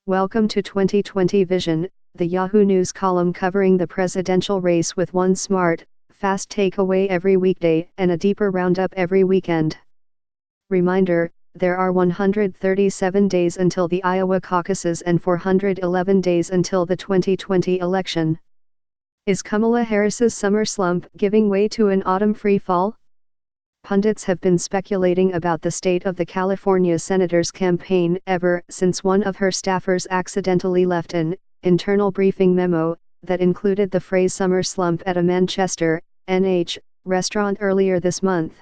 Welcome to 2020 Vision, the Yahoo News column covering the presidential race with one smart, fast takeaway every weekday and a deeper roundup every weekend. Reminder, there are 137 days until the Iowa caucuses and 411 days until the 2020 election. Is Kamala Harris's summer slump giving way to an autumn free fall? Pundits have been speculating about the state of the California senator's campaign ever since one of her staffers accidentally left an internal briefing memo that included the phrase summer slump at a Manchester, NH, restaurant earlier this month.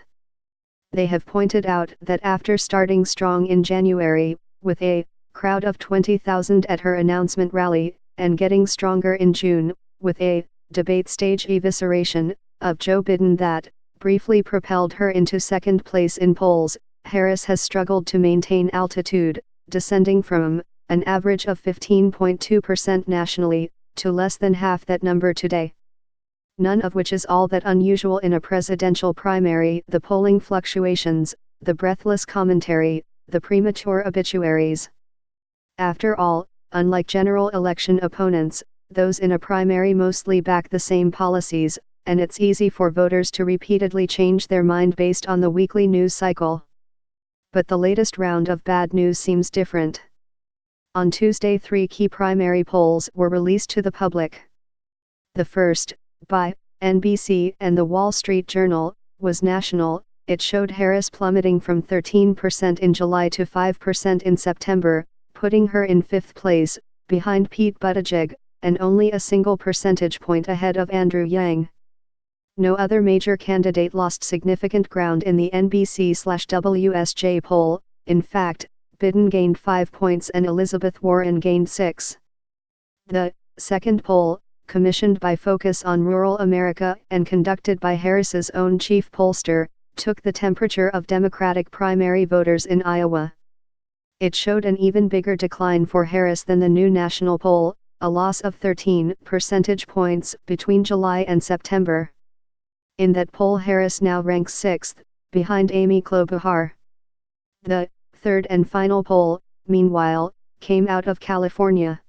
They have pointed out that after starting strong in January, with a crowd of 20,000 at her announcement rally, and getting stronger in June, with a debate stage evisceration of Joe Biden that briefly propelled her into second place in polls, Harris has struggled to maintain altitude, descending from an average of 15.2% nationally, to less than half that number today. None of which is all that unusual in a presidential primary: the polling fluctuations, the breathless commentary, the premature obituaries. After all, unlike general election opponents, those in a primary mostly back the same policies, and it's easy for voters to repeatedly change their mind based on the weekly news cycle. But the latest round of bad news seems different. On Tuesday, 3 key primary polls were released to the public. The first, by NBC and the Wall Street Journal, was national. It showed Harris plummeting from 13% in July to 5% in September, putting her in fifth place, behind Pete Buttigieg, and only a single percentage point ahead of Andrew Yang. No other major candidate lost significant ground in the NBC/WSJ poll. In fact, Biden gained 5 points and Elizabeth Warren gained 6. The second poll, commissioned by Focus on Rural America and conducted by Harris's own chief pollster, took the temperature of Democratic primary voters in Iowa. It showed an even bigger decline for Harris than the new national poll, a loss of 13 percentage points between July and September. In that poll, Harris now ranks 6th, behind Amy Klobuchar. The third and final poll, meanwhile, came out of California.